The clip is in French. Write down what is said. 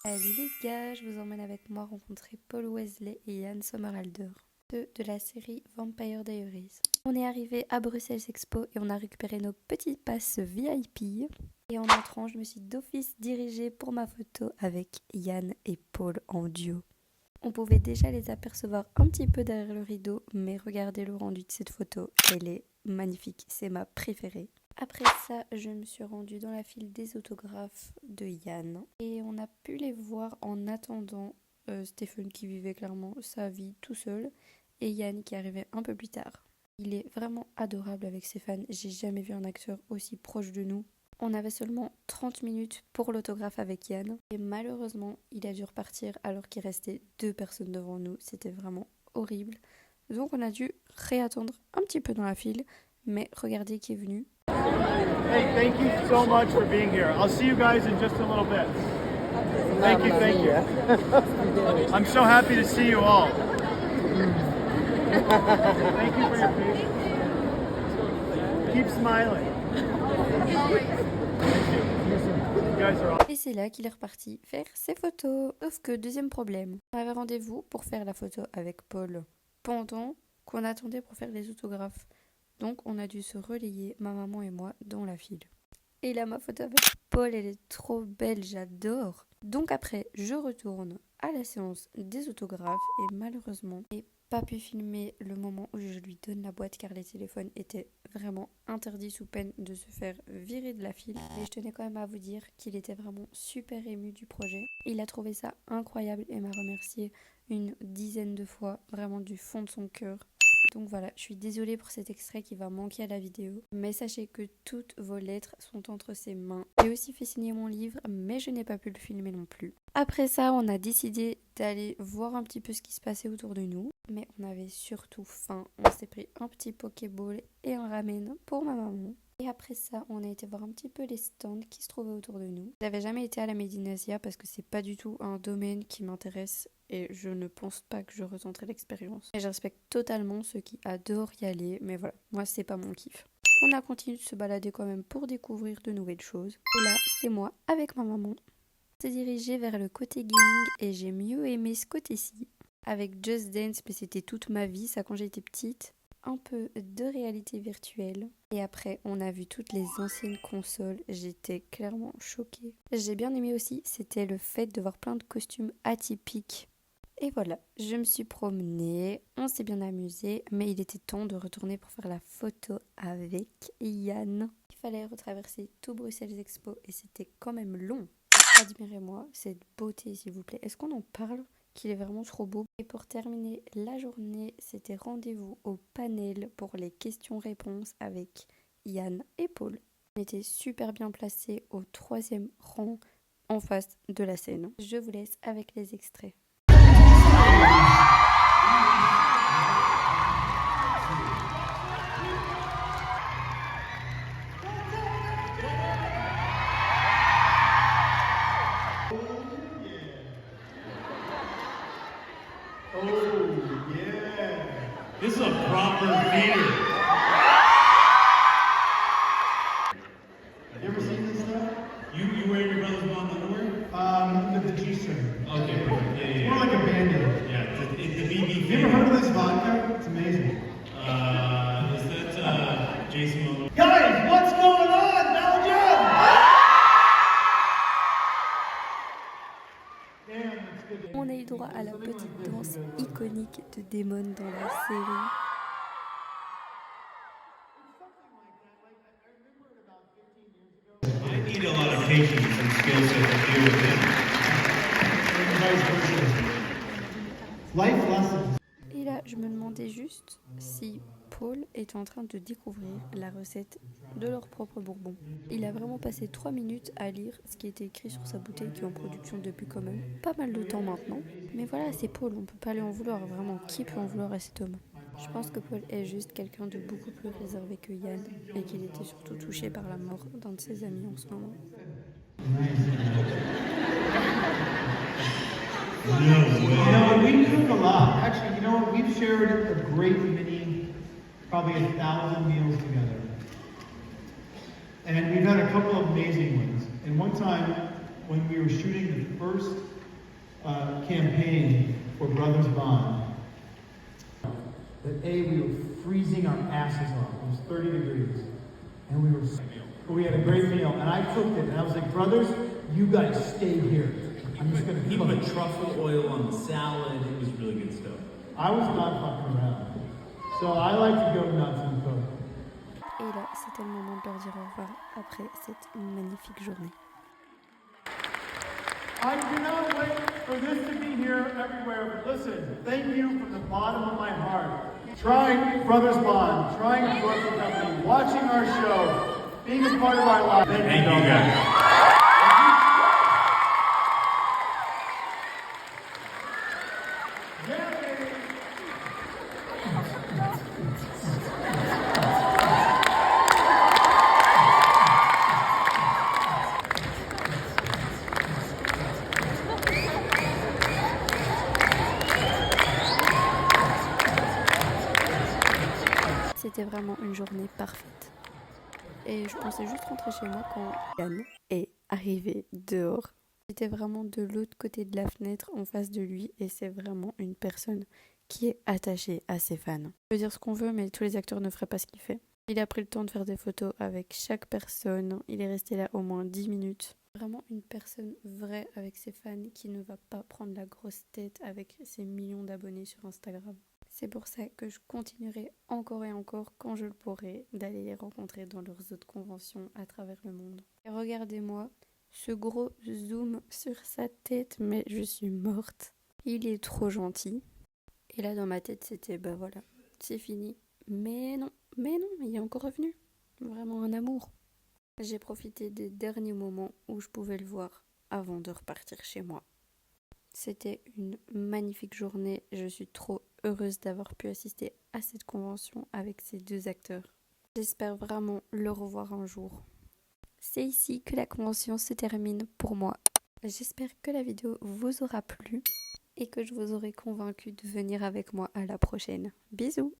Salut les gars, je vous emmène avec moi rencontrer Paul Wesley et Yann Sommerhalder, deux de la série Vampire Diaries. On est arrivé à Bruxelles Expo et on a récupéré nos petits passes VIP. Et en entrant, je me suis d'office dirigée pour ma photo avec Yann et Paul en duo. On pouvait déjà les apercevoir un petit peu derrière le rideau, mais regardez le rendu de cette photo, elle est magnifique, c'est ma préférée. Après ça, je me suis rendue dans la file des autographes de Yann et on a pu les voir en attendant Stephen qui vivait clairement sa vie tout seul et Yann qui arrivait un peu plus tard. Il est vraiment adorable avec Stéphane, j'ai jamais vu un acteur aussi proche de nous. On avait seulement 30 minutes pour l'autographe avec Yann et malheureusement il a dû repartir alors qu'il restait 2 personnes devant nous, c'était vraiment horrible. Donc on a dû réattendre un petit peu dans la file, mais regardez qui est venu. Hey, thank you so much for being here. I'll see you guys in just a little bit. Thank you, thank you. I'm so happy to see you all. Thank you for your patience. Keep smiling. Et c'est là qu'il est reparti faire ses photos. Sauf que deuxième problème, on avait rendez-vous pour faire la photo avec Paul pendant qu'on attendait pour faire les autographes. Donc on a dû se relayer, ma maman et moi, dans la file. Et là, ma photo avec Paul, elle est trop belle, j'adore. Donc après, je retourne à la séance des autographes et malheureusement, je n'ai pas pu filmer le moment où je lui donne la boîte car les téléphones étaient vraiment interdits sous peine de se faire virer de la file. Et je tenais quand même à vous dire qu'il était vraiment super ému du projet. Il a trouvé ça incroyable et m'a remercié une dizaine de fois, vraiment du fond de son cœur. Donc voilà, je suis désolée pour cet extrait qui va manquer à la vidéo, mais sachez que toutes vos lettres sont entre ses mains. J'ai aussi fait signer mon livre, mais je n'ai pas pu le filmer non plus. Après ça, on a décidé d'aller voir un petit peu ce qui se passait autour de nous, mais on avait surtout faim. On s'est pris un petit pokéball et un ramen pour ma maman. Et après ça, on a été voir un petit peu les stands qui se trouvaient autour de nous. Je n'avais jamais été à la Made in Asia parce que c'est pas du tout un domaine qui m'intéresse et je ne pense pas que je ressentais l'expérience. Et je respecte totalement ceux qui adorent y aller, mais voilà, moi c'est pas mon kiff. On a continué de se balader quand même pour découvrir de nouvelles choses. Et là, c'est moi avec ma maman. On s'est dirigé vers le côté gaming et j'ai mieux aimé ce côté-ci. Avec Just Dance, mais c'était toute ma vie, ça quand j'étais petite. Un peu de réalité virtuelle. Et après, on a vu toutes les anciennes consoles. J'étais clairement choquée. J'ai bien aimé aussi, c'était le fait de voir plein de costumes atypiques. Et voilà, je me suis promenée, on s'est bien amusé, mais il était temps de retourner pour faire la photo avec Yann. Il fallait retraverser tout Bruxelles Expo et c'était quand même long. Admirez-moi cette beauté s'il vous plaît. Est-ce qu'on en parle ? Qu'il est vraiment trop beau. Et pour terminer la journée, c'était rendez-vous au panel pour les questions-réponses avec Yann et Paul. On était super bien placés au 3e rang en face de la scène. Je vous laisse avec les extraits. Oh, yeah. This is a proper theater. You ever seen this stuff? You wear your brother's mom's underwear? With the G-string. Okay, perfect. Yeah. It's more like a Band-Aid. Yeah, it's the BB. You ever heard of this vodka? It's amazing. Is that Jason Momoa? Guys, what's going on, Belgium? On a eu droit à la petite danse iconique de Damon dans la série. I need a lot of patience and skill set to deal with him. Life lessons. Et là, je me demandais juste si Paul était en train de découvrir la recette de leur propre bourbon. Il a vraiment passé 3 minutes à lire ce qui était écrit sur sa bouteille qui est en production depuis quand même pas mal de temps maintenant. Mais voilà, c'est Paul, on peut pas lui en vouloir, vraiment, qui peut en vouloir à cet homme ? Je pense que Paul est juste quelqu'un de beaucoup plus réservé que Yann et qu'il était surtout touché par la mort d'un de ses amis en ce moment. We cook a lot. Actually, we've shared a great many, probably 1,000 meals together. And we've had a couple of amazing ones. And one time, when we were shooting the first campaign for Brothers Bond. That we were freezing our asses off. It was 30 degrees. And we had a great meal. And I cooked it. And I was like, brothers, you guys stay here. I'm just going to cook it. He put truffle oil on the salad. It was really good stuff. I was not fucking around. So I like to go nuts and cook. Et là, c'était le moment de leur dire au revoir après cette magnifique journée. I cannot wait for this to be here everywhere. But listen, thank you from the bottom of my heart. Trying Brothers Bond, trying a Brooklyn Company, watching our show, being a part of our life. Thank you guys. C'était vraiment une journée parfaite. Et je pensais juste rentrer chez moi quand Yann est arrivé dehors. J'étais vraiment de l'autre côté de la fenêtre en face de lui et c'est vraiment une personne qui est attachée à ses fans. On peut dire ce qu'on veut mais tous les acteurs ne feraient pas ce qu'il fait. Il a pris le temps de faire des photos avec chaque personne. Il est resté là au moins 10 minutes. Vraiment une personne vraie avec ses fans qui ne va pas prendre la grosse tête avec ses millions d'abonnés sur Instagram. C'est pour ça que je continuerai encore et encore, quand je le pourrai, d'aller les rencontrer dans leurs autres conventions à travers le monde. Et regardez-moi, ce gros zoom sur sa tête, mais je suis morte. Il est trop gentil. Et là, dans ma tête, c'était, bah voilà, c'est fini. Mais non, il est encore revenu. Vraiment un amour. J'ai profité des derniers moments où je pouvais le voir avant de repartir chez moi. C'était une magnifique journée. Je suis trop heureuse d'avoir pu assister à cette convention avec ces deux acteurs. J'espère vraiment le revoir un jour. C'est ici que la convention se termine pour moi. J'espère que la vidéo vous aura plu et que je vous aurai convaincu de venir avec moi à la prochaine. Bisous!